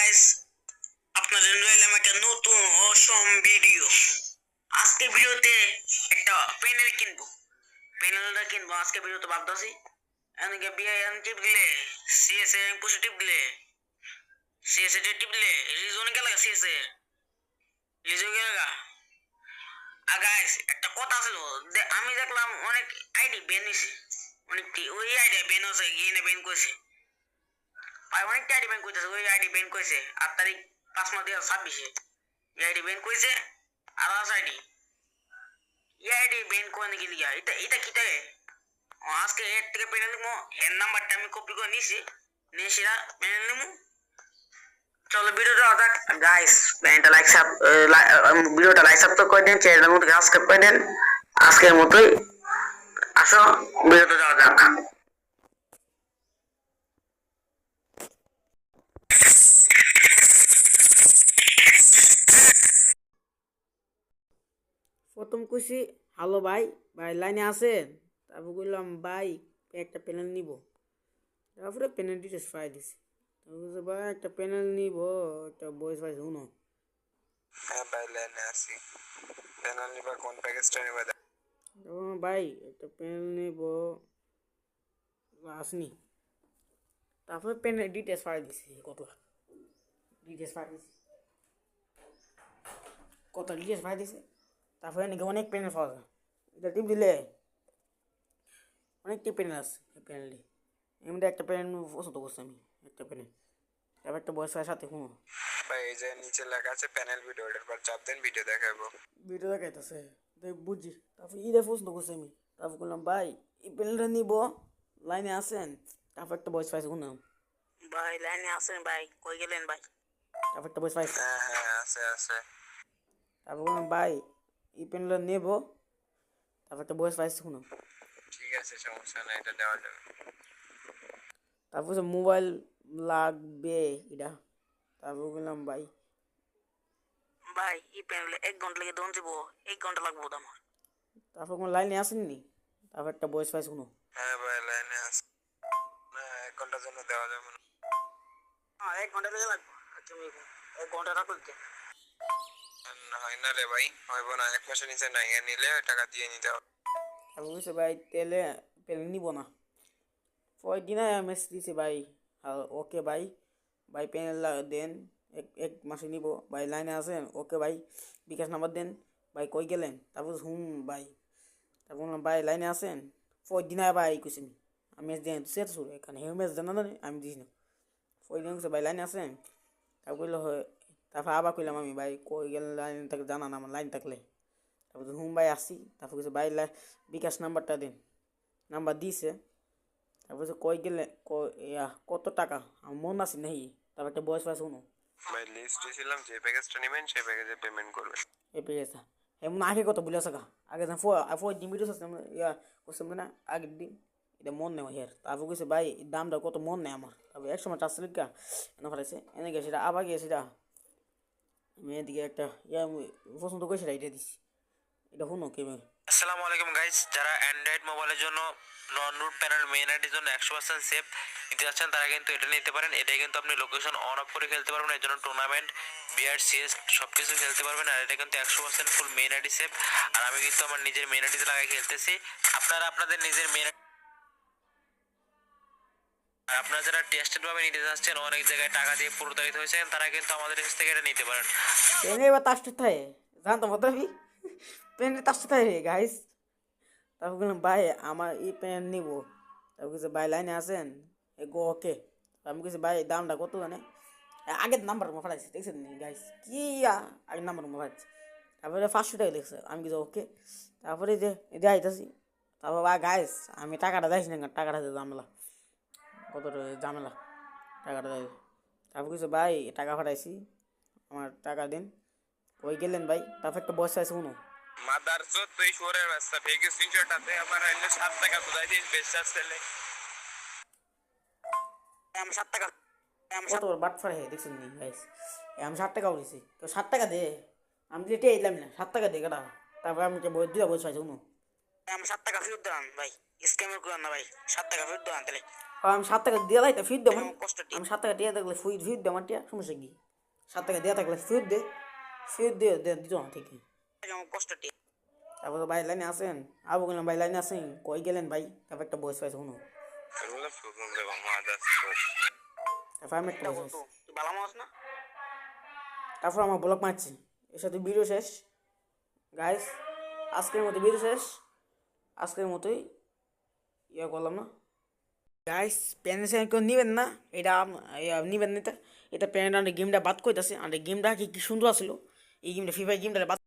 Guys, আপনাদের রইলাম একটা নতুন অসম ভিডিও। আজকে ভিডিওতে একটা প্যানেল কিনবো। প্যানেলটা কিনবো আজকে ভিডিওতে ভাবতেছি। এদিকে বিআইএন টিপলে, সিএসএ পুষে টিপলে, সিএসএ টিপলে রিজন গেল সিএসএ রিজন গেল। আর গাইস একটা কথা ছিল, আমি দেখলাম অনেক আইডি বেন হয়েছে, অনেকটি ওই আইডিয়া বেন হয়েছে, গিয়ে বেন করছে। অনেকটা আইডি ব্যান করতেছে, ওই আইডি ব্যান করেছে 8 তারিখ 5/2026 এই আইডি ব্যান করেছে। আর আছে আইডি এই আইডি ব্যান করে নাকি লিয়া এটা এটা কিটা আজকে এর থেকে পেনে নিবো। এর নাম্বারটা আমি কপি করে নিছি, নিয়ে সেটা পেনে নিবো। চলো ভিডিওটা দেখ গাইস, প্যানটা ভিডিওটা লাইক সাবস্ক্রাইব করে দেন, চ্যানেলের মধ্যে সাবস্ক্রাইব করে দেন। আজকের মতোই আসো ভিডিওটা যাওয়া যাক। প্রথম কইছি হ্যালো ভাই, ভাই লাইনে আছেন? তারপর বললাম ভাই একটা প্যানেল নিব। তারপরে প্যানেল ডিটেলস পাই দিছি। তারপর বলছে ভাই একটা প্যানেল নিব, একটা বয়স ভাই শুনো। হ্যাঁ ভাই লাইনে আছি। প্যানেল নিবা কোন প্যাকেজটা নিবা? ভাই একটা প্যানেল নিব আসনি। তারপরে প্যানেল ডিটেলস পাই দিছি, কত ডিটেলস পাই দিছি, কত ডিটেলস পাই দিছি। তারপরে নাকি অনেক প্যানেল পাওয়া যায়, এটা টিপ দিলে অনেকটি প্যানেল আছে। এই প্যানেলটি এমনি একটা প্যানেল পছন্দ করছি আমি, একটা প্যানেল। তারপর একটা বয়স সাথে শুনো ভাই এই যে নিচে লেখা আছে প্যানেল ভিডিও, এটার পর চাপ দেন ভিডিও দেখাবো। ভিডিও দেখাইতেছে, দেখ বুঝছি। তারপর ঈদে পছন্দ করছি আমি। তারপর বললাম ভাই এই প্যানেলটা নিব, লাইনে আসেন? তারপর একটা বয়স পাইছে শুনলাম, ভাই লাইনে আছেন ভাই, কই গেলেন ভাই? তারপর একটা বয়স পাইছে। হ্যাঁ হ্যাঁ আছে আছে। তারপর বললাম ভাই এই প্যানেলটা নেব, তারপর একটা বয়স পাইছে শুনো। ঠিক আছে সমস্যা নাই, এটা দেওয়া যাবে। তারপর মোবাইল লাগবে এটা। তারপর বললাম ভাই ভাই এই প্যানেলে 1 ঘন্টা লেগে দোন যাবো, 1 ঘন্টা লাগবো তো আমার। তারপর কোনো লাইনে আসেননি। তারপর একটা বয়স পাইছে শুনো। হ্যাঁ ভাই লাইনে আছে। না 1 ঘন্টার জন্য দেওয়া যাবে না। হ্যাঁ 1 ঘন্টা লেগে লাগবো। তুমি 1 ঘন্টা রাখো দিতে। হয় না রে ভাই, হইব না। 1 মাসের নিচে নাই, নিলে টাকা দিয়ে নিতে হবে। তারপর বলছে ভাই তেলে প্যানেল নিব না। পরের দিন মেসেজ দিছে ভাই, ওকে ভাই, ভাই প্যানেল দেন, এক মাসে নিব ভাই, লাইনে আছেন? ওকে ভাই, বিকাশ নাম্বার দেন। ভাই কই গেলেন? তারপর হুম ভাই। তারপর বললাম ভাই লাইনে আছেন? পরের দিন ভাই কুছি আমি মেস দেন সেট শুরু এখানে হেউ মেস জানা না আমি দিস না। পরের দিন ভাই লাইনে আছেন? তারপর কইলো হয়। তারপর আবার কইলাম আমি ভাই কই গেলেন, লাইন থাকলে জানা না আমার লাইন থাকলে। তারপর হুম ভাই আসি। তারপর কিছু ভাই বিকাশ নাম্বারটা দিন, নাম্বার দিছে। তারপর কই গেলে কত টাকা আমার মন আছে নেই। তারপর একটা বয়স পাইছে শুনো। ভাই লিস্ট দিয়েছিলাম, যে প্যাকেজটা নেবেন সেই প্যাকেজে পেমেন্ট করবেন। এই পেয়েছে এমন আগে কত বলে আসা আগে দিন ভিডিও ইয়া করছিলাম না আগের দিন, এটা মন নেই হের। তারপর কইছে ভাই দামটা কত মন নেই আমার। তারপর 1 সময় চারশো লিখা এনে ফেলাইছে, এনে গেছে সেটা আবার গিয়ে সেটা আমি এদিকে একটা পছন্দ করে সেটা এটা দিছি। এটা শুনো কেমন। আসসালামু আলাইকুম গাইস, যারা অ্যান্ড্রয়েড মোবাইলের জন্য নন রুট প্যানেল মেইন আইডির জন্য 100% সেফ নিতে যাচ্ছেন, তারা কিন্তু এটা নিতে পারেন। এটাই কিন্তু আপনি লোকেশন অন অফ করে খেলতে পারবেন, এর জন্য টুর্নামেন্ট বিআর সিএস সব কিছু খেলতে পারবেন। আর এটা কিন্তু 100% ফুল মেইন আইডি সেফ। আর আমি কিন্তু আমার নিজের মেইন আইডিতে লাগাই খেলতেছি। আপনারা আপনাদের নিজের মেইন আপনারা যারা টেস্টেড ভাবে নিতে যাচ্ছেন, অনেক জায়গায় টাকা দিয়ে প্রতারিত হয়েছেন, তারা কিন্তু আমাদের কাছ থেকে এটা নিতে পারেন। পেনে এবার তাসতে থাকে জানতো মতাবি, পেনে তাসতে থাকে গাইস। তারপর বললাম ভাই আমার এই প্যান্ট নিব। তারপর কিছু ভাই লাইনে আছেন? গো ওকে। আমি কিছু ভাই দামটা কত জানে, আগের নাম্বার ফাটাইছি দেখছেন গাইস কি আগের নাম্বার ফাটাইছি। তারপরে 500 টাকা লিখছে, আমি কিছু ওকে। তারপরে যে যাইতেছি, তারপর ভাই গাইস আমি টাকাটা যাইছি না, টাকাটা ঝামেলা, কত ঝামেলা টাকাটা যাই। তারপর কিছু ভাই টাকা ফাটাইছি, আমার টাকা দিন। কই গেলেন ভাই? তারপর একটা বয়স আছে শুনো। মাদার চোদ তুই শোরের রাস্তা ফেক স্ক্রিনশটটাতে আমার হইলে 7 টাকা বুঝাই দিস বেশি আসলে। আমি 7 টাকা কত বড় বাট ফাড়ে দেখছেন নি গাইস? আমি 60 টাকা উঠেছি, তো 60 টাকা দে। আমি যে টেয়ে এলাম না, 7 টাকা দে কেটা। তারপর আমি বই দুটা বই পাইছি শুনো। আমি 7 টাকা ফেরত দেন ভাই, স্ক্যামের করেন না ভাই, 7 টাকা ফেরত দেন তাহলে। আমি 7 টাকা দিয়ে লাই তা ফিট দেবো যেমন কষ্ট টিয়া আমি 7 টাকা দিয়ে থাকলে ফিট দেবো টিয়া সমস্যা কি 7 টাকা দিয়ে থাকলে ফিট দিয়ে দিত না ঠিকই যেমন কষ্ট টিয়া তারপর ভাই লাইনে আসেন আবু গেলাম ভাই লাইনে আসেন কই গেলেন ভাই তারপর একটা বয়স পাইছে কোনো এগুলো প্রবলেম রে বাবা আদার্স তারপর আমি একটা বয়স বন্ধু তুই ভালো মানুষ না তারপর আমার ব্লগ মারছি এর সাথে ভিডিও শেষ গাইস আজকের মতো ভিডিও শেষ আজকের মতোই ইয়ে করলাম না গাইস প্যানেল কেউ নিবেন না এটা নিবেন না এটা প্যানেল গেমটা বাদ করতেছে আর গেমটা কি সুন্দর আসলো এই গেমটা ফ্রি ফায়ার গেমটা বাদ